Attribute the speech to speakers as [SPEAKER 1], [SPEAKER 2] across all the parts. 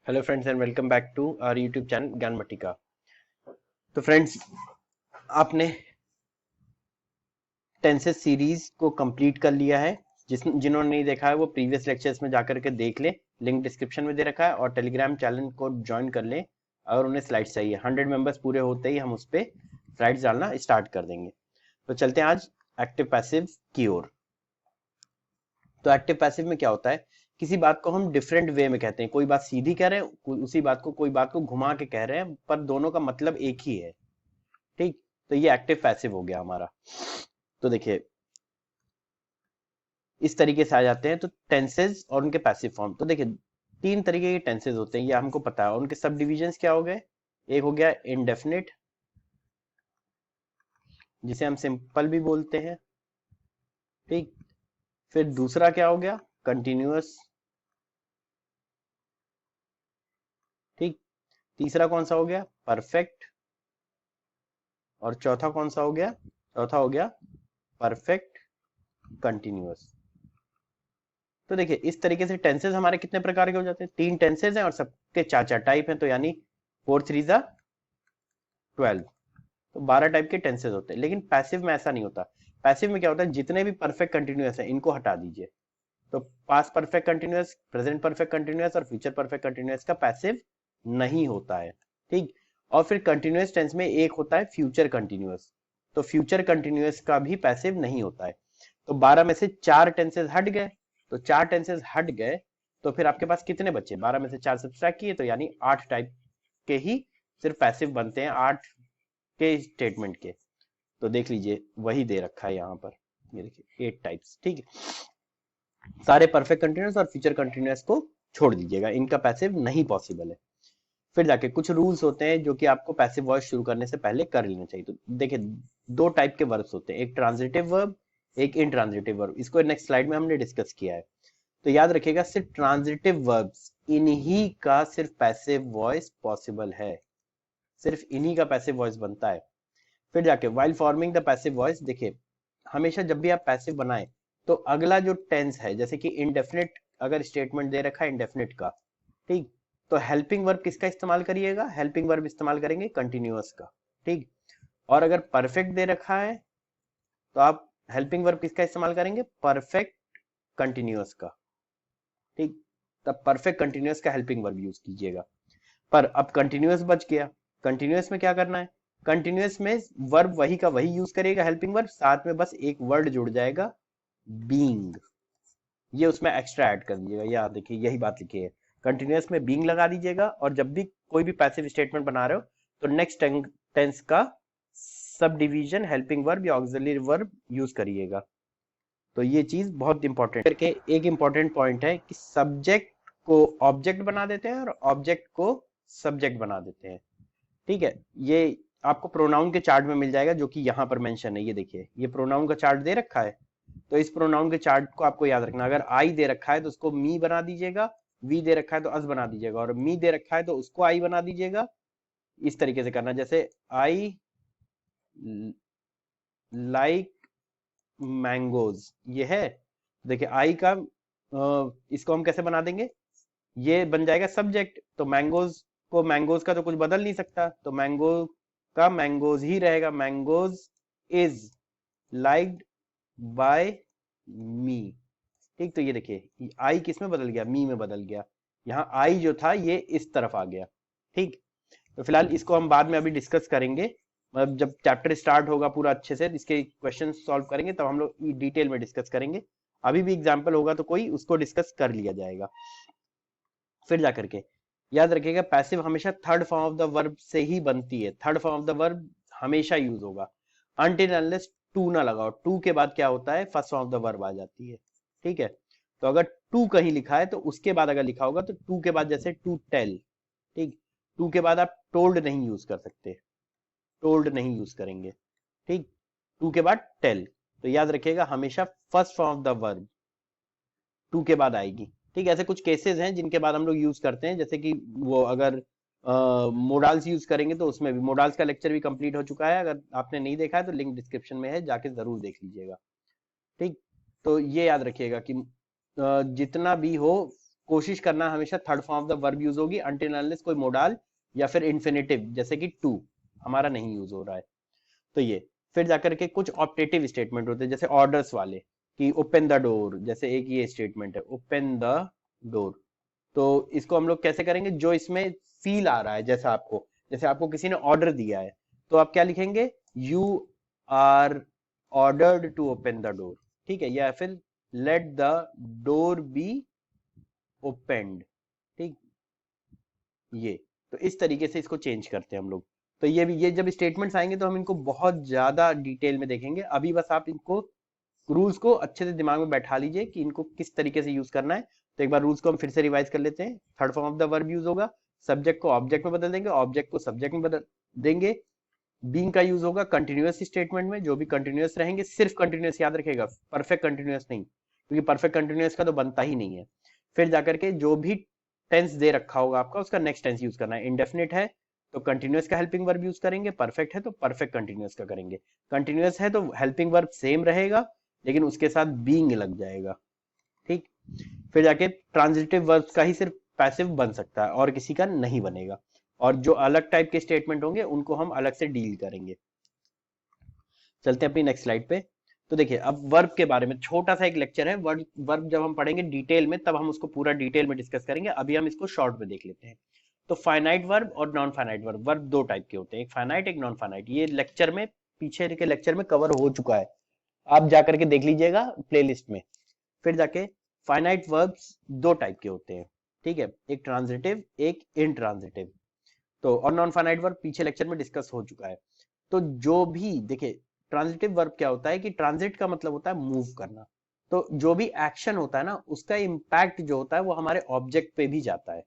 [SPEAKER 1] Hello friends and welcome back to our YouTube channel Gyan Matika. तो friends, आपने tenses series को complete कर लिया है। जिन्होंने नहीं देखा है वो प्रीवियस लेक्चर्स में जाकर के देख ले, लिंक डिस्क्रिप्शन में दे रखा है, और टेलीग्राम चैनल को ज्वाइन कर ले। अगर उन्हें स्लाइड्स चाहिए, 100 मेंबर्स पूरे होते ही हम उस पर स्लाइड्स डालना स्टार्ट कर देंगे। तो चलते हैं आज एक्टिव पैसिव की ओर। तो एक्टिव पैसिव में क्या होता है, किसी बात को हम डिफरेंट वे में कहते हैं। कोई बात सीधी कह रहे हैं, उसी बात को कोई बात को घुमा के कह रहे हैं, पर दोनों का मतलब एक ही है। ठीक, तो ये एक्टिव पैसिव हो गया हमारा। तो देखिए, इस तरीके से आ जाते हैं तो टेंसेज और उनके पैसिव फॉर्म। तो देखिए, तीन तरीके के टेंसेज होते हैं, ये हमको पता है। उनके सब डिविजन्स क्या हो गए, एक हो गया इंडेफिनिट, जिसे हम सिंपल भी बोलते हैं। ठीक, फिर दूसरा क्या हो गया, कंटिन्यूअस। ठीक, तीसरा कौन सा हो गया, परफेक्ट। और चौथा कौन सा हो गया, चौथा हो गया परफेक्ट कंटिन्यूअस। तो देखिए, इस तरीके से टेंसेज हमारे कितने प्रकार के हो जाते हैं, तीन टेंसेज हैं और सबके चार चार टाइप हैं। तो यानी 4 3 12, तो 12 टाइप के टेंसेज होते हैं। लेकिन पैसिव में ऐसा नहीं होता। पैसिव में क्या होता है, जितने भी परफेक्ट कंटिन्यूअस है इनको हटा दीजिए। तो past perfect continuous, present perfect continuous और फ्यूचर परफेक्ट कंटिन्यूअस का पैसिव नहीं होता है। ठीक, और फिर कंटिन्यूअस टेंस में एक होता है फ्यूचर कंटिन्यूअस, तो फ्यूचर कंटिन्यूअस का भी पैसिव नहीं होता है। तो 12 में से चार टेंसेस हट गए, तो चार टेंसेस हट गए, तो फिर आपके पास कितने बचे, 12 में से चार सब्ट्रैक्ट किए तो यानी 8 टाइप के ही सिर्फ पैसिव बनते हैं, 8 के स्टेटमेंट के। तो देख लीजिए, वही दे रखा है यहाँ पर, ये देखिए 8 टाइप्स। ठीक है, सारे परफेक्ट कंटिन्यूअस और फ्यूचर कंटिन्यूअस को छोड़ दीजिएगा, इनका पैसिव नहीं पॉसिबल है। फिर जाके कुछ रूल्स होते हैं जो कि आपको पैसिव वॉइस शुरू करने से पहले कर लेना चाहिए। तो देखिए, दो टाइप के वर्ब्स होते हैं, एक ट्रांजिटिव वर्ब, एक इनट्रांजिटिव वर्ब। इसको नेक्स्ट स्लाइड में हमने डिस्कस किया है। तो याद रखिएगा, सिर्फ ट्रांजिटिव वर्ब्स इन्हीं का सिर्फ पैसिव वॉइस पॉसिबल है, सिर्फ इन्हीं का पैसिव वॉइस बनता है। फिर जाके while forming the passive voice, देखिए हमेशा जब भी आप पैसिव बनाएं तो अगला जो टेंस है, जैसे कि इंडेफिनिट अगर स्टेटमेंट दे रखा है इंडेफिनिट का, ठीक, तो हेल्पिंग वर्ब किसका इस्तेमाल करिएगा, हेल्पिंग वर्ब इस्तेमाल करेंगे कंटिन्यूअस का। ठीक, और अगर परफेक्ट दे रखा है तो आप हेल्पिंग वर्ब किसका इस्तेमाल करेंगे, परफेक्ट कंटिन्यूअस का। ठीक, तब परफेक्ट कंटिन्यूअस का हेल्पिंग वर्ब यूज कीजिएगा। पर अब कंटिन्यूअस बच गया, कंटिन्यूअस में क्या करना है, कंटिन्यूअस में वर्ब वही का वही यूज करिएगा हेल्पिंग वर्ब, साथ में बस एक वर्ड जुड़ जाएगा, बीइंग। ये उसमें एक्स्ट्रा ऐड कर दीजिएगा, या देखिए यही बात लिखी है, कंटिन्यूअस में बीइंग लगा दीजिएगा। और जब भी कोई भी पैसिव स्टेटमेंट बना रहे हो तो नेक्स्ट टेंस का सब डिवीजन हेल्पिंग वर्ब या ऑक्सिलरी वर्ब यूज करिएगा। तो ये चीज बहुत इंपॉर्टेंट करके, एक इंपॉर्टेंट पॉइंट है कि सब्जेक्ट को ऑब्जेक्ट बना देते हैं और ऑब्जेक्ट को सब्जेक्ट बना देते हैं। ठीक है, ये आपको प्रोनाउन के चार्ट में मिल जाएगा, जो कि यहाँ पर मेंशन है। ये देखिए, ये प्रोनाउन का चार्ट दे रखा है, तो इस प्रोनाउन के चार्ट को आपको याद रखना। अगर आई दे रखा है तो उसको मी बना दीजिएगा, वी दे रखा है तो अस बना दीजिएगा, और मी दे रखा है तो उसको आई बना दीजिएगा। इस तरीके से करना, जैसे आई लाइक मैंगोज, ये है। देखिए आई का इसको हम कैसे बना देंगे, ये बन जाएगा सब्जेक्ट, तो मैंगोज को, मैंगोज का तो कुछ बदल नहीं सकता, तो मैंगो का मैंगोज ही रहेगा, मैंगोज इज लाइक्ड बाय मी। ठीक, तो ये देखिए आई किस में बदल गया, मी में बदल गया। यहाँ आई जो था ये इस तरफ आ गया। ठीक, तो फिलहाल इसको हम बाद में अभी डिस्कस करेंगे, मतलब जब चैप्टर स्टार्ट होगा पूरा अच्छे से, इसके क्वेश्चन सॉल्व करेंगे तब हम लोग डिटेल में डिस्कस करेंगे। अभी भी एग्जाम्पल होगा तो कोई, उसको डिस्कस कर लिया जाएगा। फिर जाकर के याद रखिएगा, पैसिव हमेशा third form of the verb से ही बनती है, third form of the verb हमेशा यूज होगा, अनटिल अनलेस टू ना लगाओ। टू के बाद क्या होता है, first form of the verb आ जाती है। ठीक है, तो अगर टू कहीं लिखा है तो उसके बाद अगर लिखा होगा तो टू के बाद, जैसे टू टेल, ठीक, टू के बाद आप टोल्ड नहीं यूज कर सकते, टोल्ड नहीं यूज करेंगे। ठीक, टू के बाद टेल, तो याद रखिएगा हमेशा first form of the verb to के बाद आएगी। ठीक है, ऐसे कुछ केसेस हैं जिनके बाद हम लोग यूज करते हैं, जैसे कि वो अगर मोडाल्स यूज करेंगे तो उसमें भी, मोडाल्स का लेक्चर भी कंप्लीट हो चुका है, अगर आपने नहीं देखा है तो लिंक डिस्क्रिप्शन में है, जाके जरूर देख लीजिएगा। ठीक, तो ये याद रखिएगा कि जितना भी हो कोशिश करना हमेशा third form of the verb use होगी अनटिल अनलेस कोई मोडाल या फिर इन्फिनेटिव जैसे कि टू हमारा नहीं यूज हो रहा है। तो ये फिर जाकर के कुछ ऑप्टेटिव स्टेटमेंट होते हैं जैसे ऑर्डर्स वाले कि ओपन द डोर, जैसे एक ये स्टेटमेंट है ओपन द डोर। तो इसको हम लोग कैसे करेंगे, जो इसमें फील आ रहा है जैसे आपको किसी ने ऑर्डर दिया है तो आप क्या लिखेंगे, you are ordered to open the door, ठीक है, या फिर let the door be opened, ठीक। ये तो इस तरीके से इसको चेंज करते हैं हम लोग। तो ये जब स्टेटमेंट्स आएंगे तो हम इनको बहुत ज्यादा डिटेल में देखेंगे। अभी बस आप इनको रूल्स को अच्छे से दिमाग में बैठा लीजिए कि इनको किस तरीके से यूज करना है। तो एक बार रूल्स को हम फिर से रिवाइज कर लेते हैं। Third form of the verb use होगा, सब्जेक्ट को ऑब्जेक्ट में बदल देंगे, ऑब्जेक्ट को सब्जेक्ट में बदल देंगे। बीइंग का यूज होगा कंटिन्यूअस स्टेटमेंट में, जो भी कंटिन्यूअस रहेंगे, सिर्फ कंटिन्यूअस याद रखेगा, परफेक्ट कंटिन्यूअस नहीं, क्योंकि परफेक्ट कंटिन्यूअस का तो बनता ही नहीं है। फिर जाकर के जो भी टेंस दे रखा होगा आपका उसका नेक्स्ट टेंस यूज करना है। इंडेफिनिट है तो कंटिन्यूअस का हेल्पिंग वर्ब यूज करेंगे, परफेक्ट है तो परफेक्ट कंटिन्यूअस का करेंगे। कंटिन्यूअस है तो हेल्पिंग वर्ब सेम रहेगा लेकिन उसके साथ बीइंग लग जाएगा, ठीक। फिर जाके ट्रांजिटिव वर्ब्स का ही सिर्फ पैसिव बन सकता है और किसी का नहीं बनेगा, और जो अलग टाइप के स्टेटमेंट होंगे उनको हम अलग से डील करेंगे। चलते हैं अपनी नेक्स्ट स्लाइड पे। तो देखिए अब वर्ब के बारे में छोटा सा एक लेक्चर है। वर्ब जब हम पढ़ेंगे डिटेल में तब हम उसको पूरा डिटेल में डिस्कस करेंगे, अभी हम इसको शॉर्ट में देख लेते हैं। तो फाइनाइट वर्ब और नॉन फाइनाइट वर्ब, वर्ब दो टाइप के होते हैं, एक फाइनाइट एक नॉन फाइनाइट। ये लेक्चर में पीछे के लेक्चर में कवर हो चुका है, आप जाकर के देख लीजिएगा प्लेलिस्ट में। फिर जाके फाइनाइट वर्ब्स दो टाइप के होते हैं, ठीक है, एक ट्रांजिटिव एक इनट्रांजिटिव। तो और नॉन फाइनाइट वर्ब पीछे लेक्चर में डिस्कस हो चुका है। तो जो भी देखिए ट्रांजिटिव वर्ब क्या होता है कि ट्रांजिट का मतलब होता है मूव करना। तो जो भी एक्शन होता है ना उसका इम्पैक्ट जो होता है वो हमारे ऑब्जेक्ट पे भी जाता है,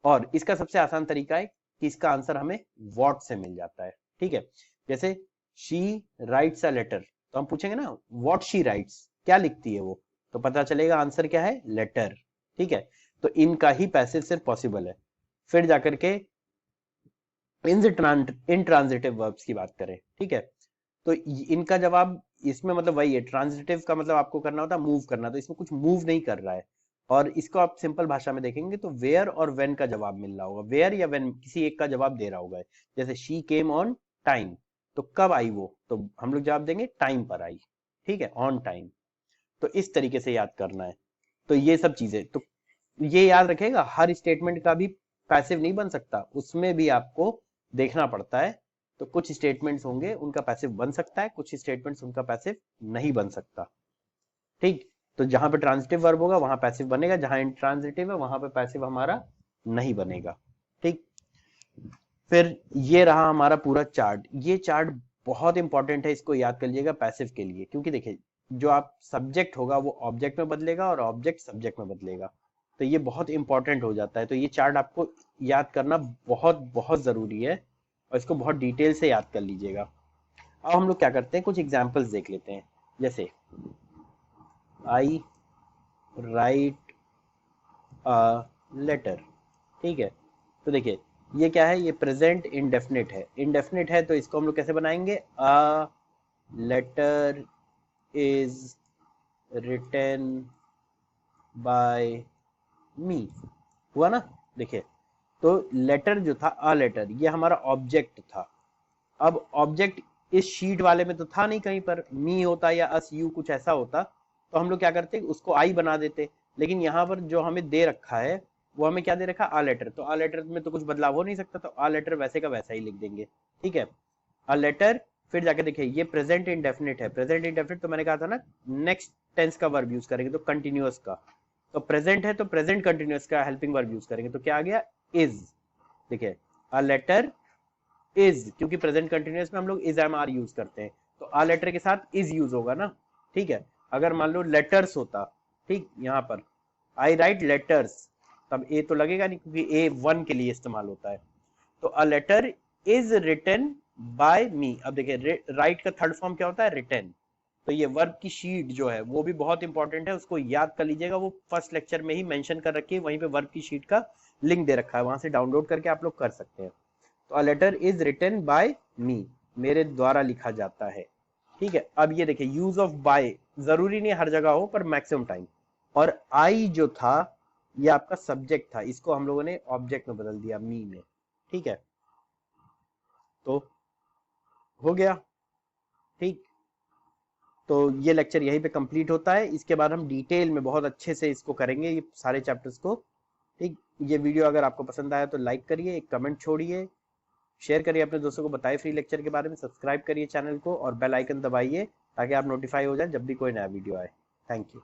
[SPEAKER 1] और इसका सबसे आसान तरीका है कि इसका आंसर हमें व्हाट से मिल जाता है, ठीक है। जैसे शी राइट्स अ लेटर, तो हम पूछेंगे ना व्हाट शी राइट्स, क्या लिखती है वो, तो पता चलेगा आंसर क्या है, लेटर, ठीक है। तो इनका ही पैसिव सिर्फ पॉसिबल है। फिर जाकर के इनट्रांजिटिव वर्ब्स की बात करें, ठीक है, तो इनका जवाब इसमें मतलब वही है, ट्रांजिटिव का मतलब आपको करना होता है मूव करना, तो इसमें कुछ मूव नहीं कर रहा है। और इसको आप सिंपल भाषा में देखेंगे तो वेयर और व्हेन का जवाब मिल रहा होगा, वेयर या व्हेन किसी एक का जवाब दे रहा होगा। जैसे शी केम ऑन टाइम, तो कब आई वो, तो हम लोग जवाब देंगे टाइम पर आई, ठीक है, ऑन टाइम। तो इस तरीके से याद करना है। तो ये सब चीजें तो ये याद रखेगा, हर स्टेटमेंट का भी पैसिव नहीं बन सकता, उसमें भी आपको देखना पड़ता है। तो कुछ स्टेटमेंट्स होंगे उनका पैसिव बन सकता है, कुछ स्टेटमेंट्स उनका पैसिव नहीं बन सकता, ठीक। तो जहां पे ट्रांजिटिव वर्ब होगा वहां पैसिव बनेगा, जहां इंट्रांजिटिव है वहां पे पैसिव हमारा नहीं बनेगा, ठीक। फिर ये रहा हमारा पूरा चार्ट। ये चार्ट बहुत इंपॉर्टेंट है, इसको याद कर लीजिएगा पैसिव के लिए, क्योंकि देखिए जो आप सब्जेक्ट होगा वो ऑब्जेक्ट में बदलेगा और ऑब्जेक्ट सब्जेक्ट में बदलेगा, तो ये बहुत इंपॉर्टेंट हो जाता है। तो ये चार्ट आपको याद करना बहुत बहुत जरूरी है और इसको बहुत डिटेल से याद कर लीजिएगा। अब हम लोग क्या करते हैं, कुछ एग्जाम्पल्स देख लेते हैं। जैसे आई राइट अ लेटर, ठीक है। तो देखिए ये क्या है, ये प्रेजेंट इंडेफिनिट है। इंडेफिनिट है तो इसको हम लोग कैसे बनाएंगे, a letter is written by me, हुआ ना। देखिए तो लेटर जो था, अ लेटर, ये हमारा ऑब्जेक्ट था। अब ऑब्जेक्ट इस शीट वाले में तो था नहीं, कहीं पर मी होता या अस यू कुछ ऐसा होता तो हम लोग क्या करते उसको आई बना देते। लेकिन यहाँ पर जो हमें दे रखा है वो हमें क्या दे रखा, आ लेटर, तो आ लेटर में तो कुछ बदलाव हो नहीं सकता, तो आ लेटर वैसे का वैसा ही लिख देंगे, ठीक है, आ लेटर। फिर जाके देखिए ये प्रेजेंट इंडेफिनिट है, प्रेजेंट इंडेफिनिट तो मैंने कहा था ना नेक्स्ट टेंस का वर्ब यूज करेंगे तो कंटिन्यूअस का, तो प्रेजेंट है तो प्रेजेंट कंटिन्यूअस का हेल्पिंग वर्ब यूज करेंगे, तो क्या आ गया, इज। देखिए आ लेटर इज, क्योंकि प्रेजेंट कंटिन्यूअस में हम लोग इज एम आर यूज करते हैं, तो आ लेटर के साथ इज यूज होगा ना, ठीक है। अगर मान लो लेटर्स होता, ठीक, यहाँ पर आई राइट लेटर्स, तब ए तो लगेगा नहीं क्योंकि ए वन के लिए इस्तेमाल होता है। तो a letter is written by me. अब देखिए राइट का थर्ड फॉर्म क्या होता है, रिटन। तो ये वर्ब की शीट जो है वो भी बहुत इंपॉर्टेंट है, उसको याद कर लीजिएगा, वो फर्स्ट लेक्चर में ही मेंशन कर रखी है, वहीं पे वर्ब की शीट का लिंक दे रखा है, वहां से डाउनलोड करके आप लोग कर सकते हैं। तो a letter is written by me, मेरे द्वारा लिखा जाता है, ठीक है। अब ये देखिए यूज ऑफ बाय, जरूरी नहीं हर जगह हो पर मैक्सिमम टाइम। और आई जो था ये आपका सब्जेक्ट था, इसको हम लोगों ने ऑब्जेक्ट में बदल दिया, मी में। ठीक है, तो हो गया। ठीक, तो ये लेक्चर यहीं पे कंप्लीट होता है। इसके बाद हम डिटेल में बहुत अच्छे से इसको करेंगे, ये सारे चैप्टर्स को। ठीक, ये वीडियो अगर आपको पसंद आया तो लाइक करिए, एक कमेंट छोड़िए, शेयर करिए अपने दोस्तों को, बताइए फ्री लेक्चर के बारे में, सब्सक्राइब करिए चैनल को और बेल आइकन दबाइए ताकि आप नोटिफाई हो जाए जब भी कोई नया वीडियो आए। Thank you.